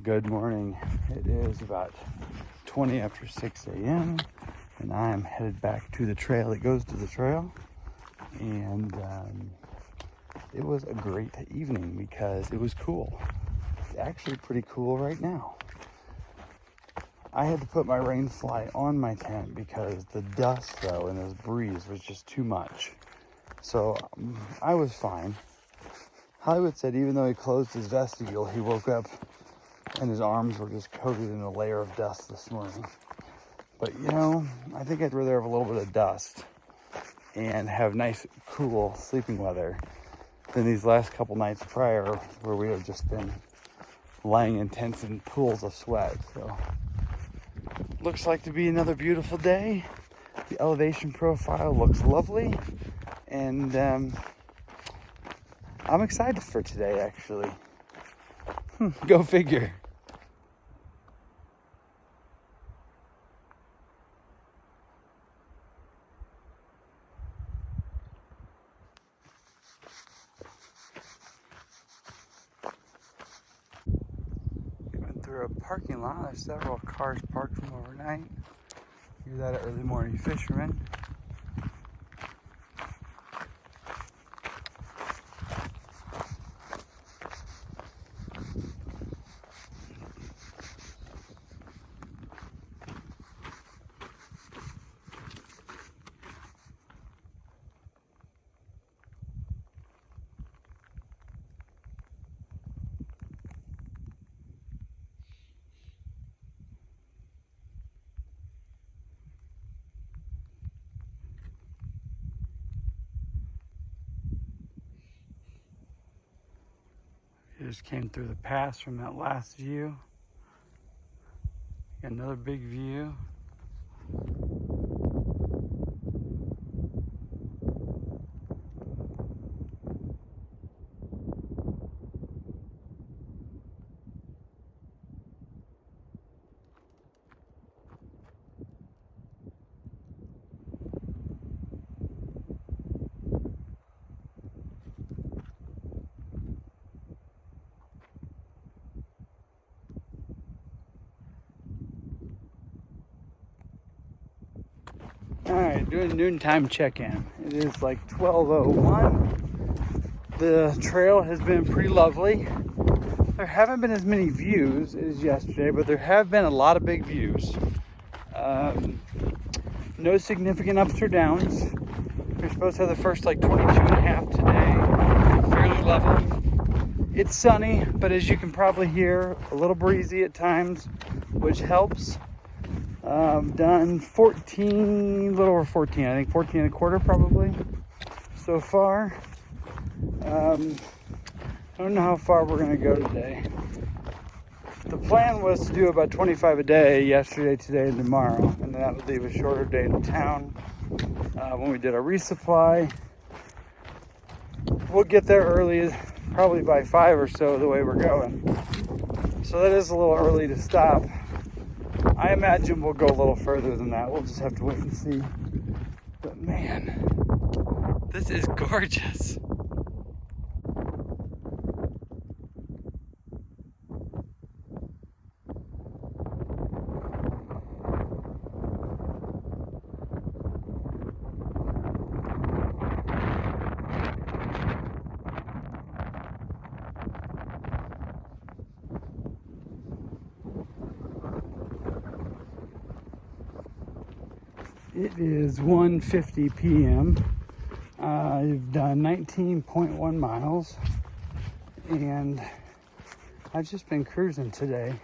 Good morning. It is about 20 after 6 a.m. and I am headed back to the trail that goes to the trail. And it was a great evening because it was cool. It's actually pretty cool right now. I had to put my rain fly on my tent because the dust though and this breeze was just too much. So I was fine. Hollywood said even though he closed his vestibule, he woke up and his arms were just coated in a layer of dust this morning. But you know, I think I'd rather have a little bit of dust and have nice, cool sleeping weather than these last couple nights prior where we have just been lying in tents in pools of sweat. So looks like to be another beautiful day. The elevation profile looks lovely, and I'm excited for today, actually. Go figure. Went through a parking lot. There's several cars parked from overnight. Hear that early morning fishermen. You just came through the pass from that last view. Got another big view. All right, doing noontime check-in. It is like 12:01. The trail has been pretty lovely. There haven't been as many views as yesterday, but there have been a lot of big views. No significant ups or downs. We're supposed to have the first like 22 and a half today. Fairly level. It's sunny, but as you can probably hear, a little breezy at times, which helps. Done 14, a little over 14, I think 14 and a quarter probably so far. I don't know how far we're going to go today. The plan was to do about 25 a day yesterday, today, and tomorrow, and then that would leave a shorter day in town when we did our resupply. We'll get there early, probably by 5 or so the way we're going. So that is a little early to stop. I imagine we'll go a little further than that. We'll just have to wait and see. But man, this is gorgeous. It is 1:50 p.m. I've done 19.1 miles and I've just been cruising today.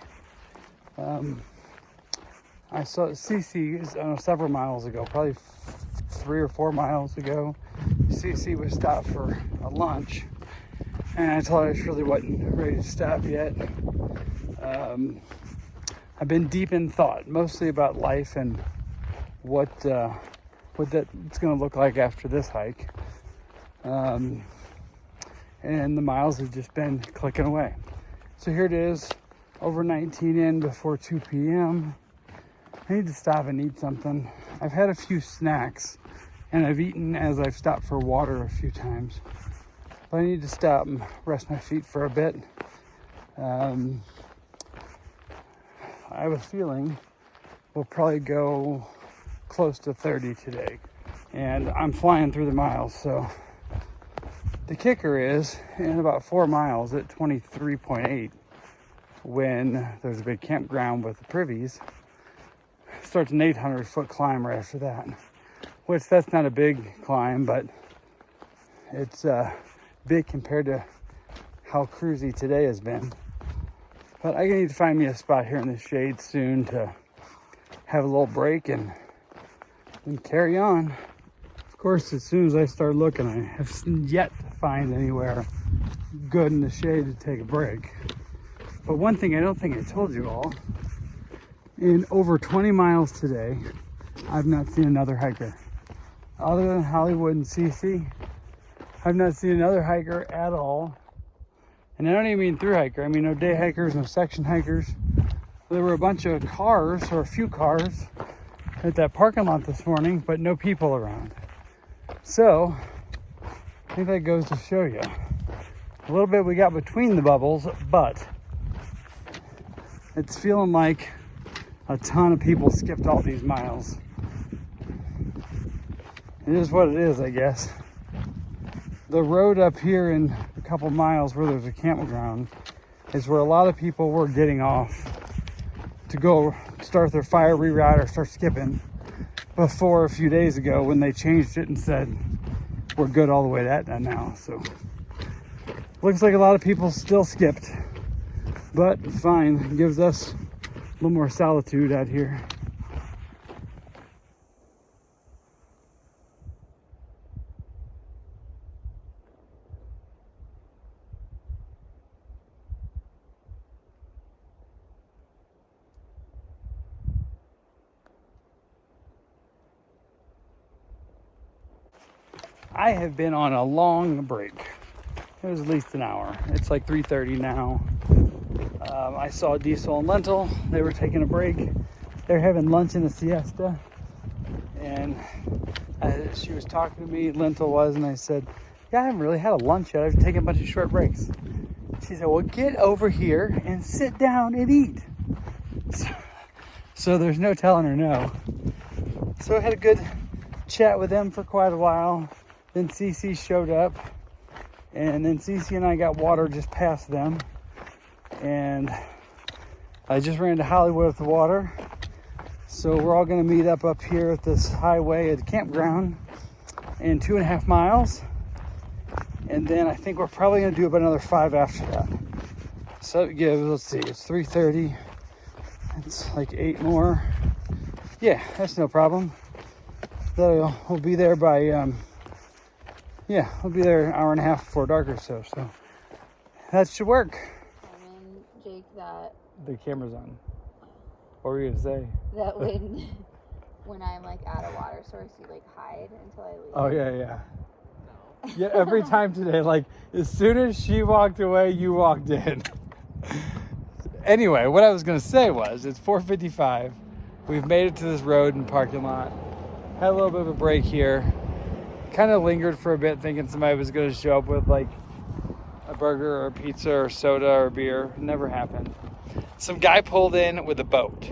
I saw CC several miles ago, probably 3 or 4 miles ago. CC was stopped for a lunch and I told her I really wasn't ready to stop yet. I've been deep in thought, mostly about life and what that's going to look like after this hike. And the miles have just been clicking away. So here it is, over 19 in before 2 p.m. I need to stop and eat something. I've had a few snacks and I've eaten as I've stopped for water a few times. But I need to stop and rest my feet for a bit. I have a feeling we'll probably go close to 30 today. And I'm flying through the miles, so the kicker is in about 4 miles at 23.8, when there's a big campground with the privies, starts an 800-foot climb right after that, which that's not a big climb, but it's big compared to how cruisy today has been. But I need to find me a spot here in the shade soon to have a little break and carry on. Of course, as soon as I start looking, I have yet to find anywhere good in the shade to take a break. But one thing I don't think I told you all, in over 20 miles today, I've not seen another hiker. Other than Hollywood and CC, I've not seen another hiker at all. And I don't even mean through hiker, I mean no day hikers, no section hikers. There were a bunch of cars, or a few cars, at that parking lot this morning, but no people around. So, I think that goes to show you. A little bit we got between the bubbles, but it's feeling like a ton of people skipped all these miles. It is what it is, I guess. The road up here in a couple miles where there's a campground is where a lot of people were getting off to go start their fire reroute or start skipping before a few days ago, when they changed it and said we're good all the way to that now. So looks like a lot of people still skipped, but fine. It gives us a little more solitude out here. I have been on a long break. It was at least an hour. It's like 3:30 now. I saw Diesel and Lentil. They were taking a break. They're having lunch in a siesta. And she was talking to me, Lentil was, and I said, yeah, I haven't really had a lunch yet. I've taken a bunch of short breaks. She said, well, get over here and sit down and eat. So there's no telling her no. So I had a good chat with them for quite a while. Then CC showed up, and then CC and I got water just past them, and I just ran to Hollywood with the water. So we're all going to meet up here at this highway at the campground in 2.5 miles, and then I think we're probably going to do about another 5 after that. So it gives, let's see, it's 3:30. It's like 8 more. Yeah, that's no problem. We'll be there by yeah, we'll be there an hour and a half before dark or so. So that should work. And Jake, that the camera's on. What were you gonna say? That when I'm like at a water source, you like hide until I leave. Oh yeah. Yeah, every time today, like as soon as she walked away, you walked in. Anyway, what I was gonna say was, it's 4:55. We've made it to this road and parking lot. Had a little bit of a break here. Kind of lingered for a bit, thinking somebody was going to show up with like a burger or a pizza or soda or beer. Never happened. Some guy pulled in with a boat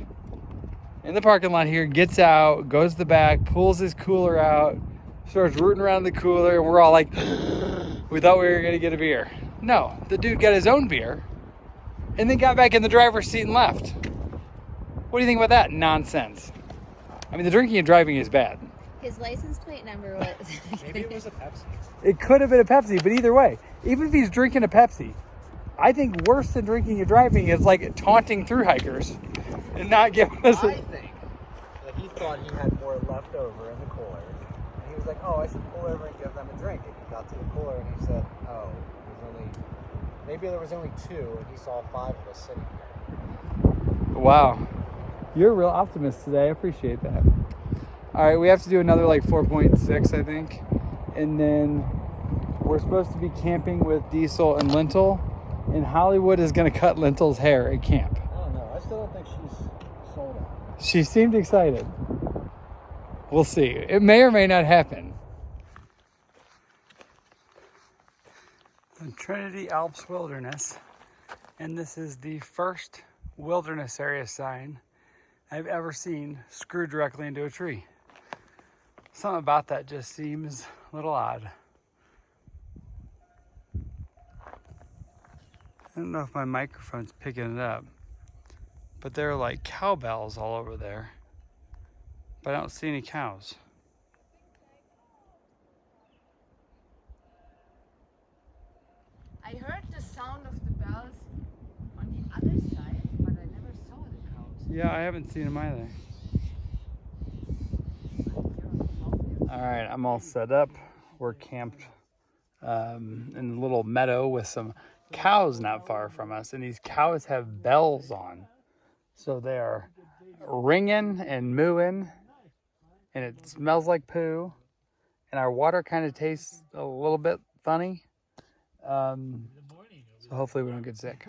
in the parking lot here, gets out, goes to the back, pulls his cooler out, starts rooting around the cooler, and we're all like, we thought we were going to get a beer. No, the dude got his own beer and then got back in the driver's seat and left. What do you think about that nonsense? I mean, the drinking and driving is bad. His license plate number was... Maybe it was a Pepsi. It could have been a Pepsi, but either way, even if he's drinking a Pepsi, I think worse than drinking and driving is like taunting through hikers and not giving us I think that he thought he had more left over in the cooler. And he was like, oh, I should pull over and give them a drink. And he got to the cooler and he said, oh, maybe there was only 2 and he saw 5 of us sitting there. Wow. You're a real optimist today. I appreciate that. All right, we have to do another like 4.6, I think. And then we're supposed to be camping with Diesel and Lentil. And Hollywood is going to cut Lentil's hair at camp. I don't know. I still don't think she's sold out. She seemed excited. We'll see. It may or may not happen. The Trinity Alps Wilderness. And this is the first wilderness area sign I've ever seen screwed directly into a tree. Something about that just seems a little odd. I don't know if my microphone's picking it up, but there are like cowbells all over there, but I don't see any cows. I heard the sound of the bells on the other side, but I never saw the cows. Yeah, I haven't seen them either. All right, I'm all set up. We're camped in a little meadow with some cows not far from us, and these cows have bells on. So they are ringing and mooing, and it smells like poo, and our water kind of tastes a little bit funny. So hopefully we don't get sick.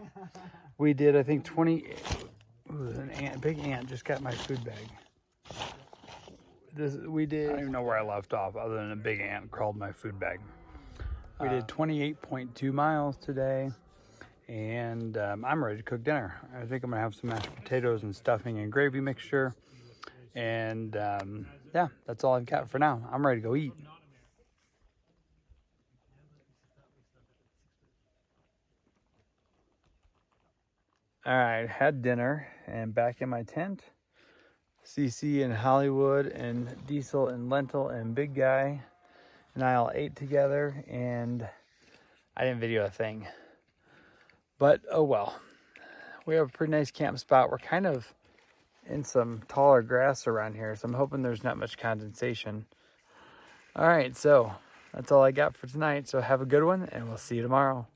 We did, I think, 20. Ooh, a big ant just got my food bag. I don't even know where I left off other than a big ant crawled my food bag. We did 28.2 miles today, and I'm ready to cook dinner. I think I'm gonna have some mashed potatoes and stuffing and gravy mixture. And yeah, that's all I've got for now. I'm ready to go eat. All right, had dinner and back in my tent. CC and Hollywood and Diesel and Lentil and Big Guy and I all ate together, and I didn't video a thing. But oh well. We have a pretty nice camp spot. We're kind of in some taller grass around here, so I'm hoping there's not much condensation. All right, so that's all I got for tonight. So have a good one, and we'll see you tomorrow.